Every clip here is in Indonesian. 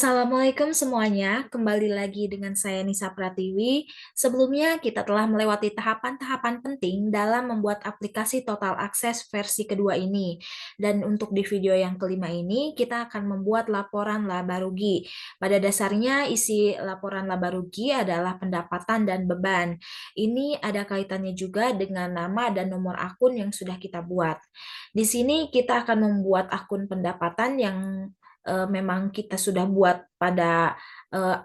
Assalamualaikum semuanya, kembali lagi dengan saya Nisa Pratiwi. Sebelumnya kita telah melewati tahapan-tahapan penting dalam membuat aplikasi Total Access versi kedua ini. Dan untuk di video yang kelima ini, kita akan membuat laporan laba rugi. Pada dasarnya isi laporan laba rugi adalah pendapatan dan beban. Ini ada kaitannya juga dengan nama dan nomor akun yang sudah kita buat. Di sini kita akan membuat akun pendapatan yang memang kita sudah buat pada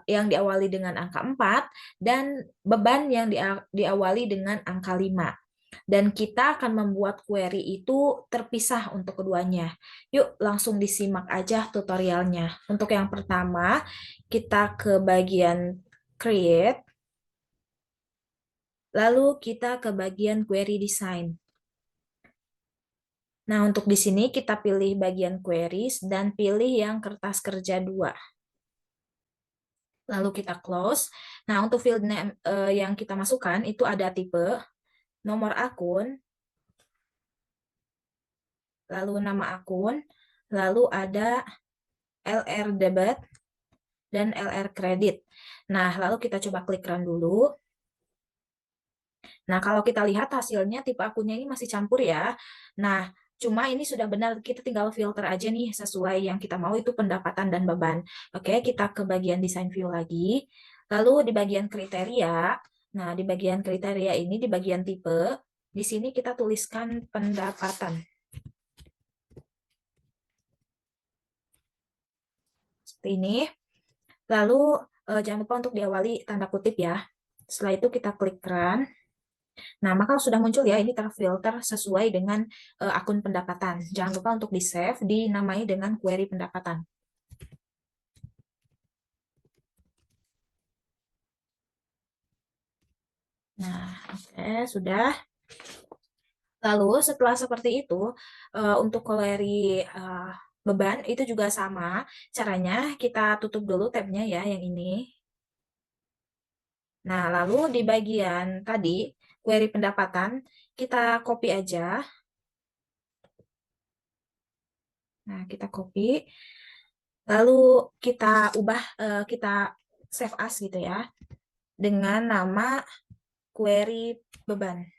yang diawali dengan angka 4 dan beban yang diawali dengan angka 5. Dan kita akan membuat query itu terpisah untuk keduanya. Yuk langsung disimak aja tutorialnya. Untuk yang pertama, kita ke bagian create, lalu kita ke bagian query design. Nah, untuk di sini kita pilih bagian queries dan pilih yang kertas kerja 2. Lalu kita close. Nah, untuk field name yang kita masukkan itu ada tipe, nomor akun, lalu nama akun, lalu ada LR debit dan LR kredit. Nah, lalu kita coba klik run dulu. Nah, kalau kita lihat hasilnya tipe akunnya ini masih campur ya. Nah, cuma ini sudah benar, kita tinggal filter aja nih sesuai yang kita mau itu pendapatan dan beban. Oke, kita ke bagian design view lagi. Lalu di bagian kriteria, nah di bagian kriteria ini di bagian tipe, di sini kita tuliskan pendapatan. Seperti ini. Lalu jangan lupa untuk diawali tanda kutip ya. Setelah itu kita klik run. Nah, maka sudah muncul ya, ini terfilter sesuai dengan akun pendapatan. Jangan lupa untuk di-save, dinamai dengan query pendapatan. Nah, oke, sudah. Lalu setelah seperti itu, untuk query beban itu juga sama. Caranya kita tutup dulu tabnya ya, yang ini. Nah, lalu di bagian tadi, query pendapatan, kita copy aja. Nah, kita copy. Lalu kita ubah, kita save as gitu ya, dengan nama query beban.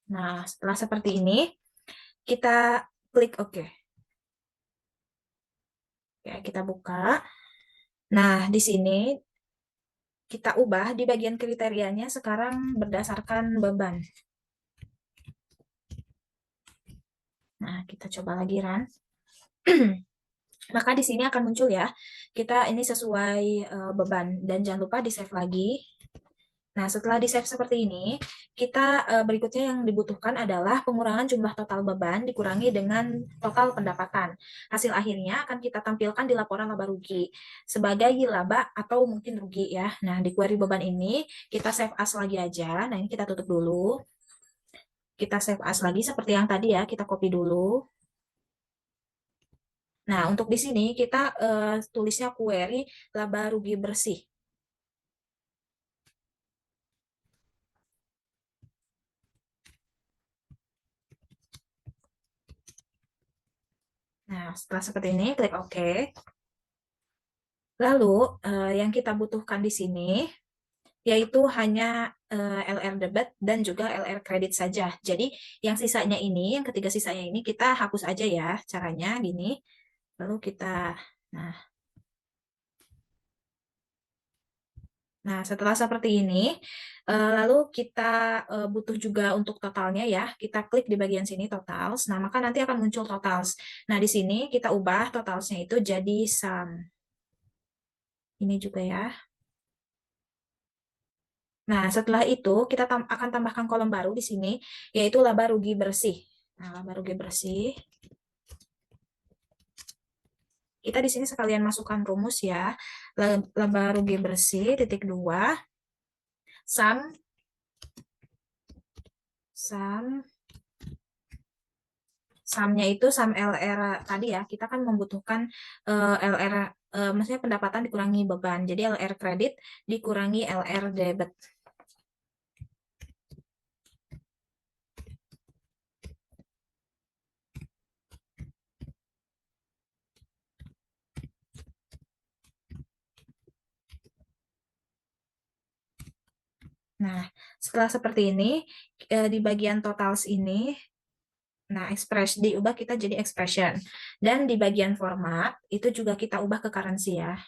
Nah, setelah seperti ini, kita klik OK. Ya, kita buka. Nah, di sini kita ubah di bagian kriterianya sekarang berdasarkan beban. Nah, kita coba lagi run. Maka di sini akan muncul ya, kita ini sesuai beban. Dan jangan lupa di-save lagi. Nah, setelah di-save seperti ini, kita berikutnya yang dibutuhkan adalah pengurangan jumlah total beban dikurangi dengan total pendapatan. Hasil akhirnya akan kita tampilkan di laporan laba rugi sebagai laba atau mungkin rugi ya. Nah, di query beban ini kita save as lagi aja. Nah, ini kita tutup dulu. Kita save as lagi seperti yang tadi ya, kita copy dulu. Nah, untuk di sini kita tulisnya query laba rugi bersih. Nah, setelah seperti ini, klik OK. Lalu, yang kita butuhkan di sini, yaitu hanya LR debit dan juga LR kredit saja. Jadi, yang sisanya ini, yang ketiga sisanya ini, kita hapus aja ya. Caranya gini. Lalu kita, nah, setelah seperti ini, lalu kita butuh juga untuk totalnya ya. Kita klik di bagian sini totals. Nah, maka nanti akan muncul totals. Nah, di sini kita ubah totalsnya itu jadi sum. Ini juga ya. Nah, setelah itu kita akan tambahkan kolom baru di sini, yaitu laba rugi bersih. Nah, laba rugi bersih. Kita di sini sekalian masukkan rumus ya. Laba rugi bersih, titik 2, sum, sumnya itu sum LR tadi ya. Kita kan membutuhkan LR, maksudnya pendapatan dikurangi beban. Jadi LR kredit dikurangi LR debit. Nah, setelah seperti ini, di bagian totals ini, nah diubah kita jadi expression. Dan di bagian format, itu juga kita ubah ke currency ya.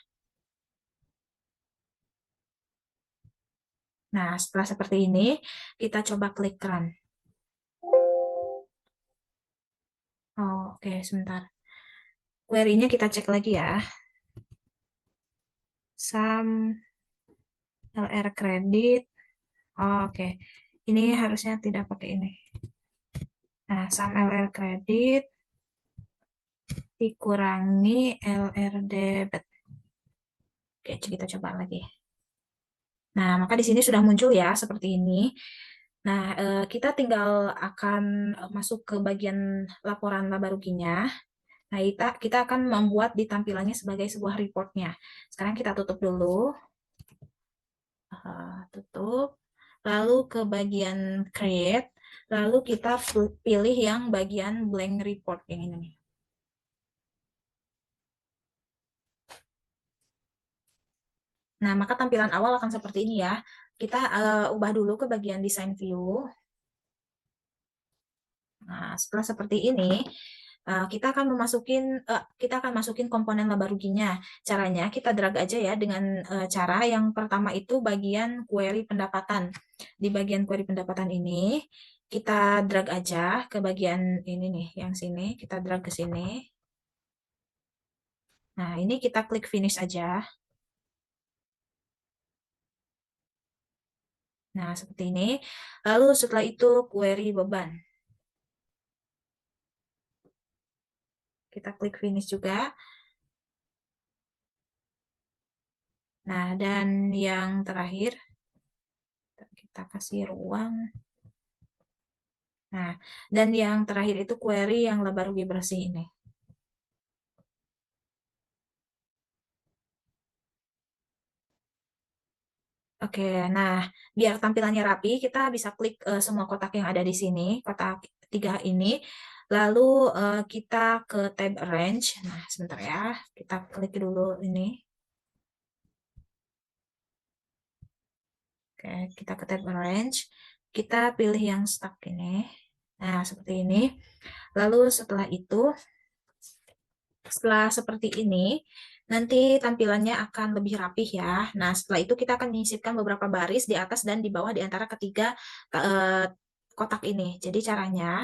Nah, setelah seperti ini, kita coba klik run. Oh, oke, sebentar. Query-nya kita cek lagi ya. Sum LR kredit. Oh, oke. Ini harusnya tidak pakai ini. Nah, sum LR kredit dikurangi LR debit. Oke, kita coba lagi. Nah, maka di sini sudah muncul ya seperti ini. Nah, kita tinggal akan masuk ke bagian laporan laba ruginya. Nah, kita akan membuat di tampilannya sebagai sebuah reportnya. Sekarang kita tutup dulu. Tutup. Lalu ke bagian create. Lalu kita pilih yang bagian blank report yang ini nih. Nah, maka tampilan awal akan seperti ini ya. Kita ubah dulu ke bagian design view. Nah, setelah seperti ini, kita akan masukin komponen laba ruginya. Caranya kita drag aja ya dengan cara yang pertama itu bagian query pendapatan. Di bagian query pendapatan ini kita drag aja ke bagian ini nih, yang sini kita drag ke sini. Nah, ini kita klik finish aja. Nah, seperti ini. Lalu setelah itu query beban. Kita klik finish juga. Nah, dan yang terakhir kita kasih ruang. Nah, dan yang terakhir itu query yang laba rugi bersih ini. Oke, nah biar tampilannya rapi, kita bisa klik semua kotak yang ada di sini, kotak tiga ini. Lalu kita ke tab arrange. Nah, sebentar ya, kita klik dulu ini. Oke, kita ke tab arrange. Kita pilih yang stuck ini. Nah, seperti ini. Lalu setelah seperti ini, nanti tampilannya akan lebih rapih ya. Nah, setelah itu kita akan menyisipkan beberapa baris di atas dan di bawah di antara ketiga eh, kotak ini. Jadi caranya,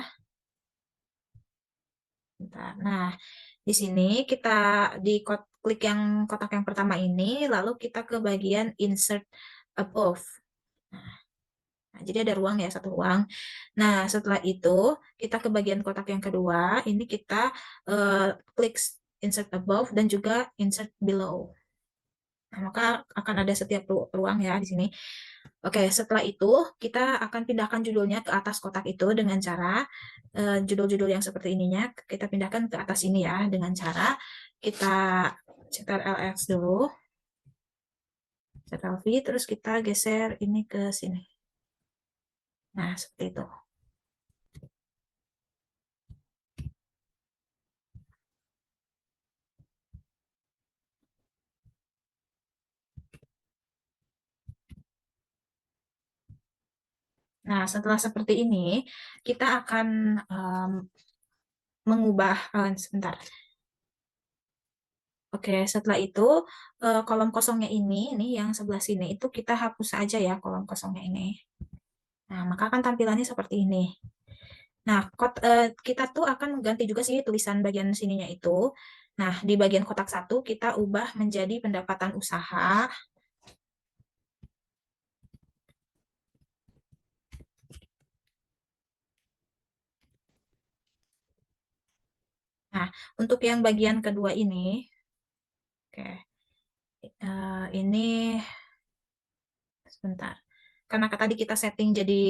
bentar. Nah, di sini kita klik yang kotak yang pertama ini, lalu kita ke bagian insert above. Nah, jadi ada ruang ya, satu ruang. Nah, setelah itu kita ke bagian kotak yang kedua, ini kita klik insert above dan juga insert below. Nah, maka akan ada setiap ruang ya di sini. Oke, setelah itu kita akan pindahkan judulnya ke atas kotak itu dengan cara judul-judul yang seperti ininya kita pindahkan ke atas ini ya dengan cara kita Ctrl LX dulu, Ctrl V, terus kita geser ini ke sini. Nah, seperti itu. Nah, setelah seperti ini, kita akan mengubah, sebentar. Oke, setelah itu kolom kosongnya ini yang sebelah sini itu kita hapus aja ya kolom kosongnya ini. Nah, maka akan tampilannya seperti ini. Nah, kita tuh akan ganti juga sih tulisan bagian sininya itu. Nah, di bagian kotak satu kita ubah menjadi pendapatan usaha. Nah, untuk yang bagian kedua ini, oke, ini sebentar. Karena tadi kita setting jadi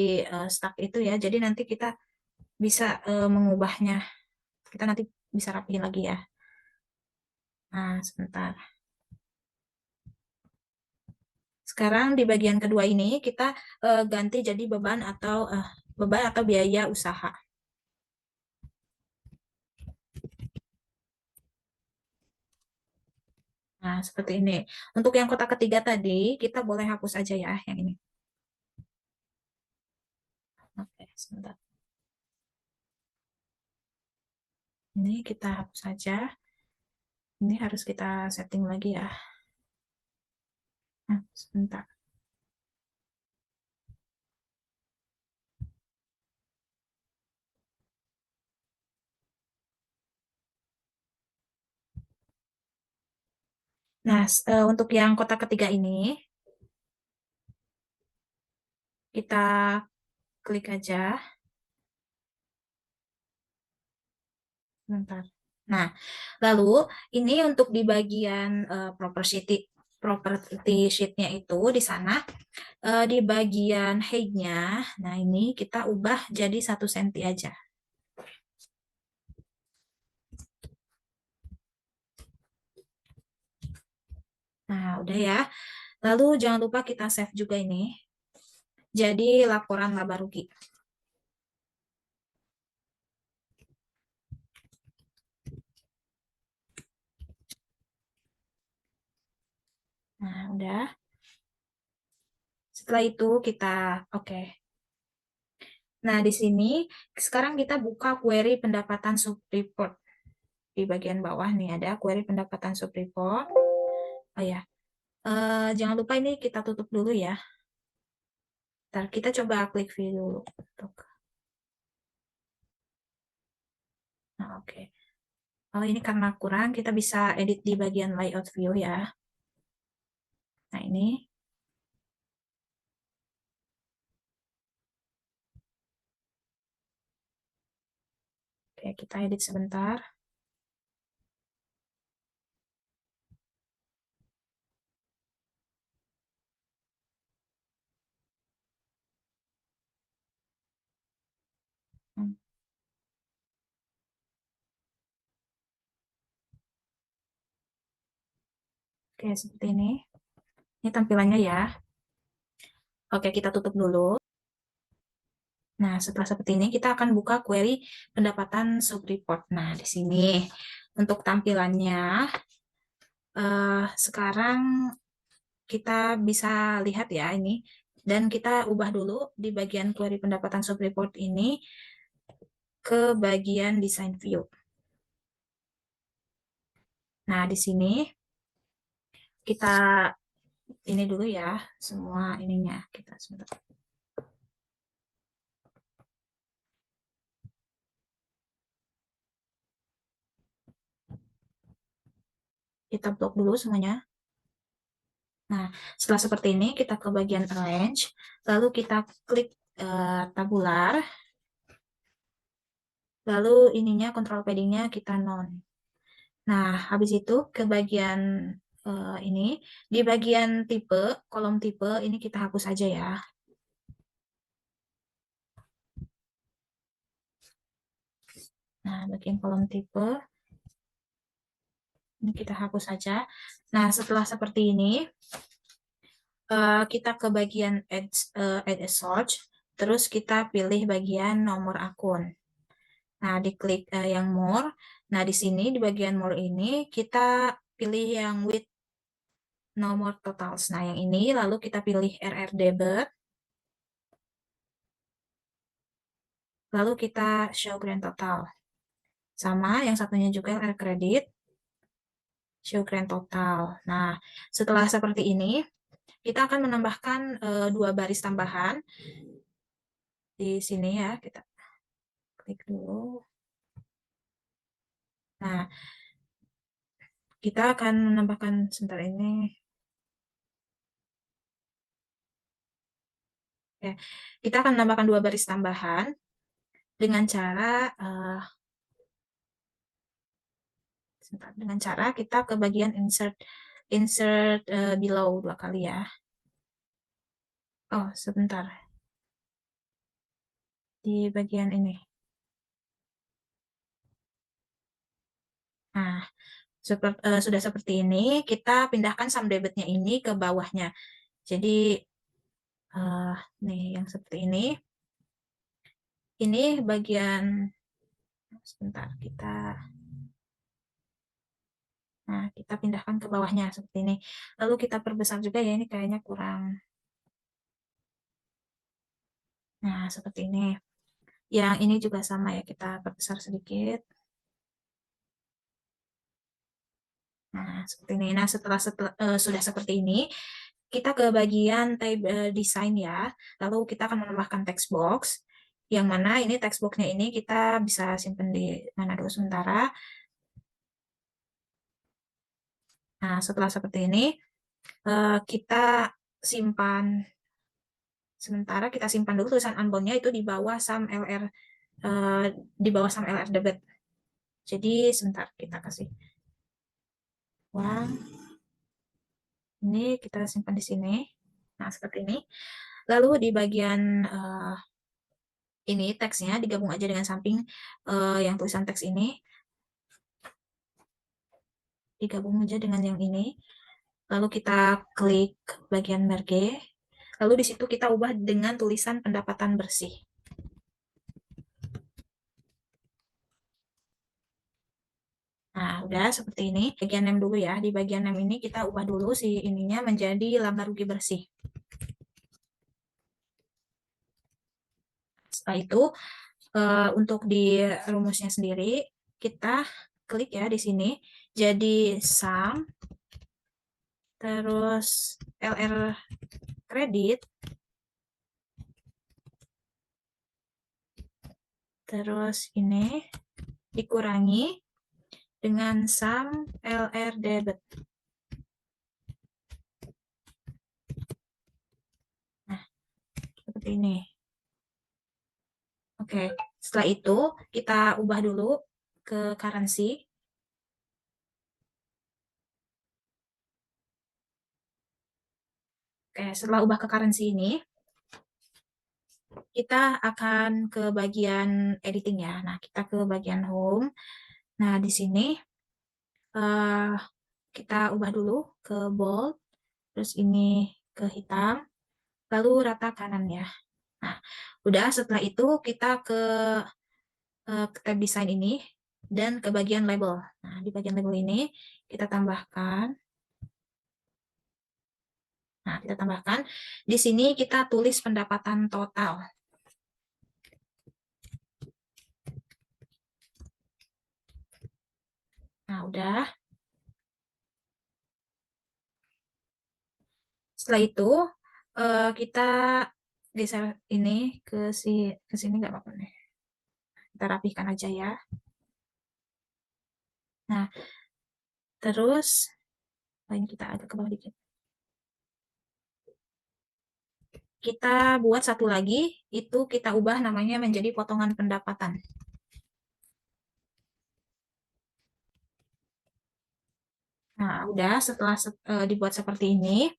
stuck itu ya, jadi nanti kita bisa mengubahnya. Kita nanti bisa rapihin lagi ya. Nah, sebentar. Sekarang di bagian kedua ini kita ganti jadi beban atau biaya usaha. Nah, seperti ini. Untuk yang kotak ketiga tadi, kita boleh hapus aja ya yang ini. sebentar. Ini kita hapus saja. Ini harus kita setting lagi ya. Nah, sebentar. Nah, untuk yang kotak ketiga ini, kita klik aja. Sebentar. Nah, lalu ini untuk di bagian property sheet-nya itu di sana, di bagian height-nya, nah ini kita ubah jadi 1 cm aja. Nah, udah ya. Lalu jangan lupa kita save juga ini. Jadi laporan laba rugi. Nah, udah. Setelah itu kita oke. Nah, di sini sekarang kita buka query pendapatan subreport. Di bagian bawah nih ada query pendapatan subreport. Oh ya, jangan lupa ini kita tutup dulu ya. Ntar kita coba klik view dulu. Nah, oke. Oh, ini karena kurang, kita bisa edit di bagian layout view ya. Nah, ini. Oke, kita edit sebentar. Hmm, Oke, seperti ini. Ini tampilannya ya. Oke, kita tutup dulu. Nah, setelah seperti ini, kita akan buka query pendapatan subreport. Nah, di sini untuk tampilannya, sekarang kita bisa lihat ya ini. Dan kita ubah dulu di bagian query pendapatan subreport ini ke bagian design view. Nah, di sini kita ini dulu ya, semua ininya. Kita sebentar. Kita blok dulu semuanya. Nah, setelah seperti ini, kita ke bagian arrange, lalu kita klik tabular, lalu ininya control paddingnya kita non. Nah, habis itu ke bagian ini, di bagian tipe, kolom tipe, ini kita hapus aja ya. Nah, bagian kolom tipe, ini kita hapus saja. Nah, setelah seperti ini, kita ke bagian add a search, terus kita pilih bagian nomor akun. Nah, diklik yang more. Nah, di sini di bagian more ini kita pilih yang with nomor totals. Nah, yang ini lalu kita pilih RR debit. Lalu kita show grand total. Sama yang satunya juga RR credit. Show grand total. Nah, setelah seperti ini, kita akan menambahkan 2 baris tambahan. Di sini ya, kita klik dulu. Nah, kita akan menambahkan sebentar ini. Ya, kita akan menambahkan 2 baris tambahan dengan cara kita ke bagian insert below 2 kali ya. Oh, sebentar. Di bagian ini. Nah, sudah seperti ini, kita pindahkan sum debitnya ini ke bawahnya. Jadi, nih yang seperti ini. Ini bagian, sebentar, kita pindahkan ke bawahnya seperti ini. Lalu kita perbesar juga ya, ini kayaknya kurang. Nah, seperti ini. Yang ini juga sama ya, kita perbesar sedikit. Nah, seperti ini. Nah, sudah seperti ini, kita ke bagian tab desain ya. Lalu kita akan menambahkan text box. Yang mana ini text box-nya ini kita bisa simpan di mana dulu sementara. Nah, setelah seperti ini, kita simpan sementara, kita simpan dulu tulisan unbound-nya itu di bawah sum LR, di bawah sum LR debit. Jadi sebentar kita kasih uang. Ini kita simpan di sini. Nah, seperti ini. Lalu di bagian ini teksnya digabung aja dengan samping yang tulisan teks ini. Digabung aja dengan yang ini. Lalu kita klik bagian merge. Lalu di situ kita ubah dengan tulisan pendapatan bersih. Nah, udah seperti ini. Bagian name dulu ya. Di bagian name ini kita ubah dulu si ininya menjadi laba rugi bersih. Setelah itu, untuk di rumusnya sendiri, kita klik ya di sini. Jadi sum, terus LR kredit, terus ini dikurangi dengan sum LR debit. Nah, seperti ini. Oke, setelah itu kita ubah dulu ke currency. Oke, setelah ubah ke currency ini, kita akan ke bagian editing ya. Nah, kita ke bagian home. Nah, di sini kita ubah dulu ke bold, terus ini ke hitam, lalu rata kanan ya. Nah, udah setelah itu kita ke tab desain ini dan ke bagian label. Nah, di bagian label ini kita tambahkan. Nah, kita tambahkan. Di sini kita tulis pendapatan total. Nah, udah. Setelah itu kita geser ini ke sini nggak apa-apa nih. Kita rapihkan aja ya. Nah, terus lain kita agak ke bawah dikit. Kita buat satu lagi, itu kita ubah namanya menjadi potongan pendapatan. Nah, udah setelah dibuat seperti ini,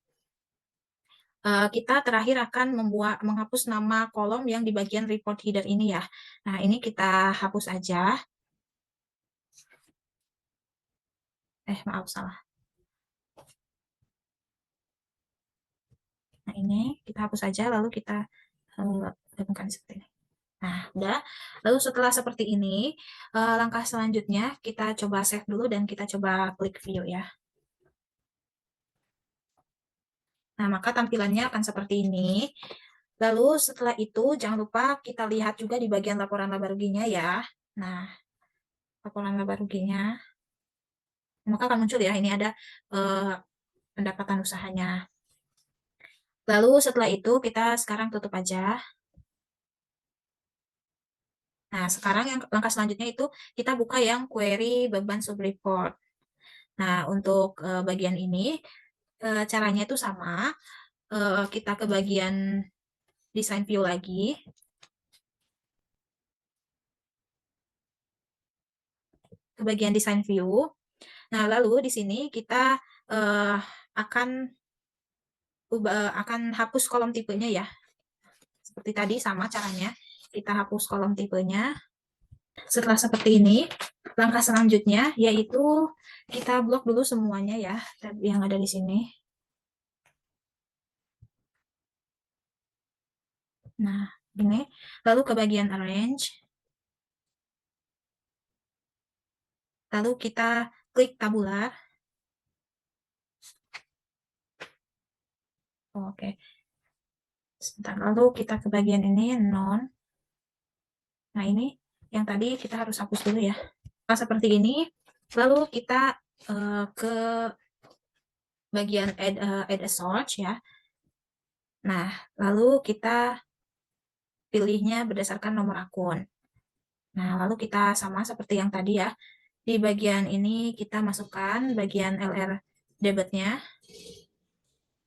kita terakhir akan menghapus nama kolom yang di bagian report header ini ya. Nah, ini kita hapus aja. Maaf, salah. Nah, ini kita hapus aja, lalu kita gabungkan seperti ini. Nah, udah. Lalu setelah seperti ini, langkah selanjutnya kita coba save dulu dan kita coba klik view ya. Nah, maka tampilannya akan seperti ini. Lalu setelah itu, jangan lupa kita lihat juga di bagian laporan laba ruginya ya. Nah, laporan laba ruginya. Maka akan muncul ya, ini ada pendapatan usahanya. Lalu setelah itu, kita sekarang tutup aja. Nah, sekarang yang langkah selanjutnya itu kita buka yang query beban subreport. Nah, untuk bagian ini, caranya itu sama. Kita ke bagian design view lagi. Ke bagian design view. Nah, lalu di sini kita akan hapus kolom tipenya ya. Seperti tadi sama caranya. Kita hapus kolom tipenya. Setelah seperti ini, langkah selanjutnya yaitu kita blok dulu semuanya ya, yang ada di sini. Nah, ini. Lalu ke bagian arrange. Lalu kita klik tabular. Oke. Sebentar, lalu kita ke bagian ini, non. Nah, ini yang tadi kita harus hapus dulu ya. Nah, seperti ini. Lalu kita ke bagian add a search ya. Nah, lalu kita pilihnya berdasarkan nomor akun. Nah, lalu kita sama seperti yang tadi ya. Di bagian ini kita masukkan bagian LR debitnya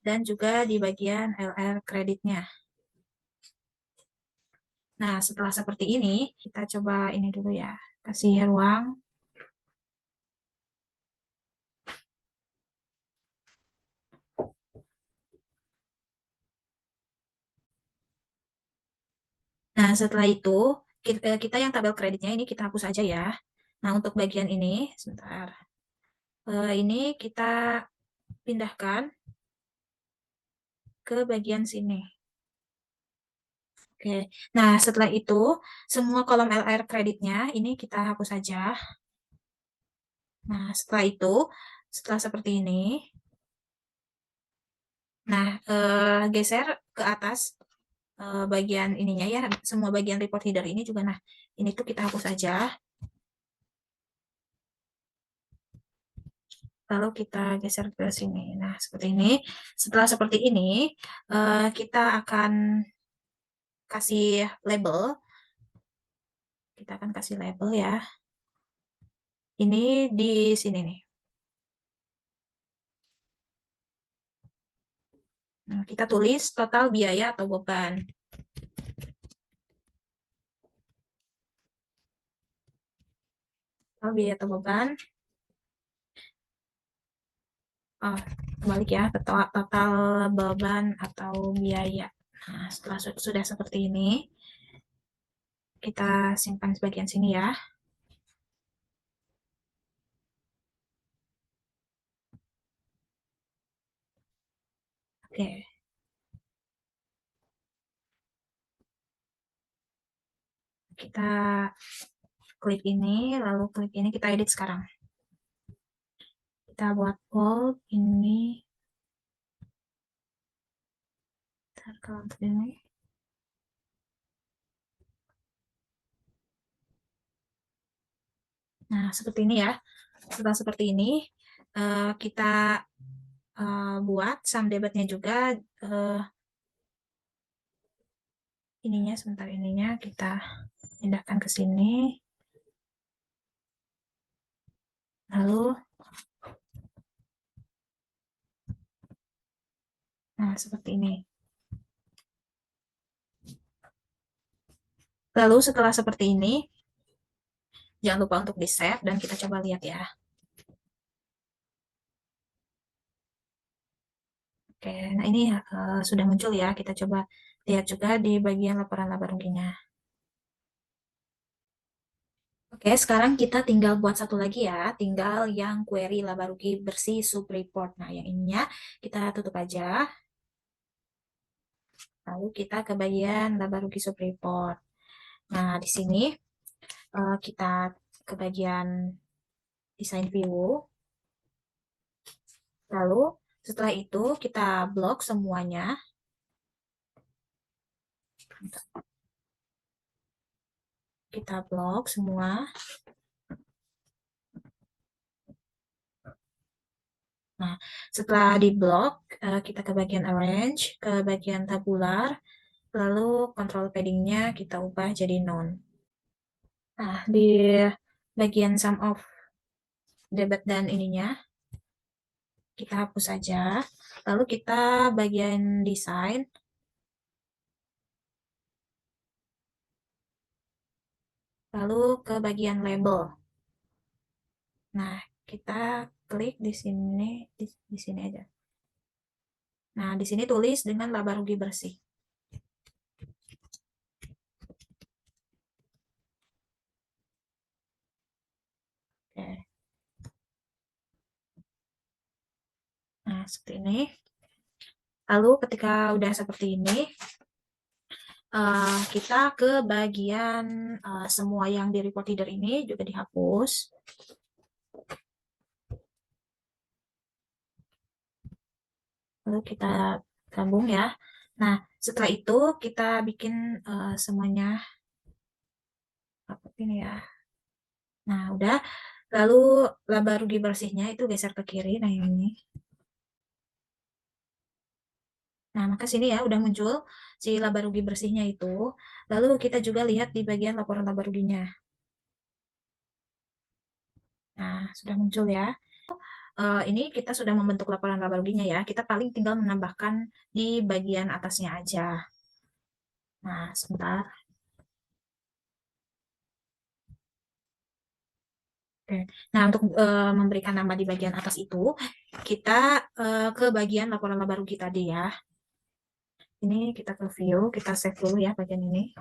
dan juga di bagian LR kreditnya. Nah, setelah seperti ini, kita coba ini dulu ya. Kasih ruang. Nah, setelah itu, kita yang tabel kreditnya ini kita hapus aja ya. Nah, untuk bagian ini, sebentar. Ini kita pindahkan ke bagian sini. Oke. Nah, setelah itu, semua kolom LR kreditnya ini kita hapus saja. Nah, setelah itu, setelah seperti ini, nah, geser ke atas bagian ininya ya, semua bagian report header ini juga. Nah, ini tuh kita hapus saja. Lalu kita geser ke sini. Nah, seperti ini. Setelah seperti ini, kita akan kasih label. Kita akan kasih label ya. Ini di sini nih. Nah, kita tulis total biaya atau beban. Total biaya atau beban. Oh, kembali ya, total beban atau biaya. Nah, setelah sudah seperti ini, kita simpan sebagian sini ya. Oke. Kita klik ini, lalu klik ini, kita edit sekarang. Kita buat bold ini. Kalau untuk ini. Nah, seperti ini ya. Setelah seperti ini, kita buat sum debitnya juga. Ininya sebentar, ininya kita pindahkan ke sini. Lalu, nah seperti ini. Lalu setelah seperti ini, jangan lupa untuk di save dan kita coba lihat ya. Oke, nah ini sudah muncul ya. Kita coba lihat juga di bagian laporan laba ruginya. Oke, sekarang kita tinggal buat satu lagi ya. Tinggal yang query laba rugi bersih sub report. Nah, yang ininya kita tutup aja. Lalu kita ke bagian laba rugi sub report. Nah, di sini kita ke bagian design view. Lalu setelah itu kita blok semuanya. Kita blok semua. Nah, setelah di blok, kita ke bagian arrange, ke bagian tabular, lalu control paddingnya kita ubah jadi none. Nah, di bagian sum of debit dan ininya, kita hapus saja. Lalu kita bagian desain, lalu ke bagian label. Nah, kita klik di sini, di sini aja. Nah, di sini tulis dengan laba rugi bersih. Oke. Nah, seperti ini. Lalu ketika udah seperti ini, kita ke bagian semua yang di report header ini juga dihapus. Lalu kita gabung ya. Nah, setelah itu kita bikin semuanya ini ya. Nah, udah. Lalu laba rugi bersihnya itu geser ke kiri. Nah, yang ini. Nah, maka sini ya udah muncul si laba rugi bersihnya itu. Lalu kita juga lihat di bagian laporan laba ruginya. Nah, sudah muncul ya. Ini kita sudah membentuk laporan laba ruginya ya. Kita paling tinggal menambahkan di bagian atasnya aja. Nah, sebentar. Oke. Nah, untuk memberikan nama di bagian atas itu, kita ke bagian laporan laba rugi tadi ya. Ini kita ke view, kita save dulu ya bagian ini.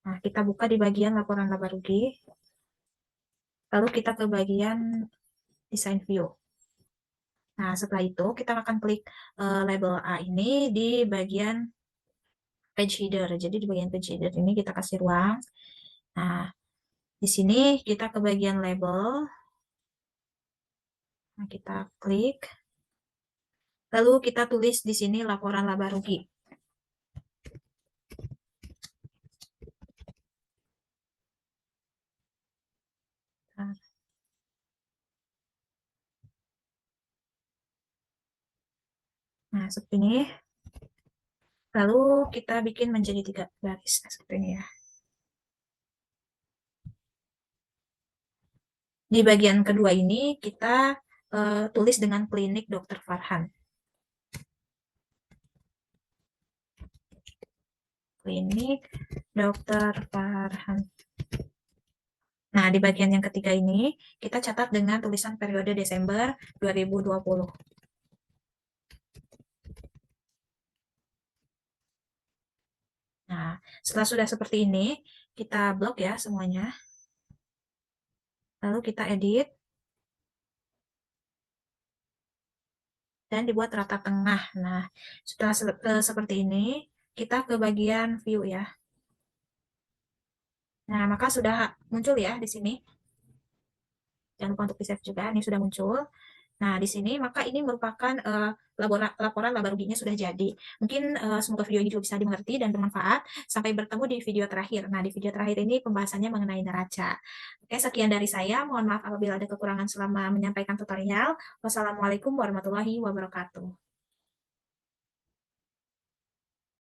Nah, kita buka di bagian laporan laba rugi. Lalu kita ke bagian design view. Nah, setelah itu kita akan klik label A ini di bagian page header. Jadi di bagian page header ini kita kasih ruang. Nah, di sini kita ke bagian label. Nah, kita klik. Lalu kita tulis di sini laporan laba rugi. Nah, seperti ini. Lalu kita bikin menjadi 3 baris. Nah, seperti ini ya. Di bagian kedua ini kita tulis dengan klinik Dr. Farhan. Klinik Dr. Farhan. Nah, di bagian yang ketiga ini, kita catat dengan tulisan periode Desember 2020. Nah, setelah sudah seperti ini, kita blok ya semuanya. Lalu kita edit. Dan dibuat rata tengah. Nah, setelah seperti ini, kita ke bagian view ya. Nah, maka sudah muncul ya di sini. Jangan lupa untuk di-save juga, ini sudah muncul. Nah, di sini maka ini merupakan laporan laba ruginya sudah jadi. Mungkin semoga video ini juga bisa dimengerti dan bermanfaat. Sampai bertemu di video terakhir. Nah, di video terakhir ini pembahasannya mengenai neraca. Oke, sekian dari saya. Mohon maaf apabila ada kekurangan selama menyampaikan tutorial. Wassalamualaikum warahmatullahi wabarakatuh.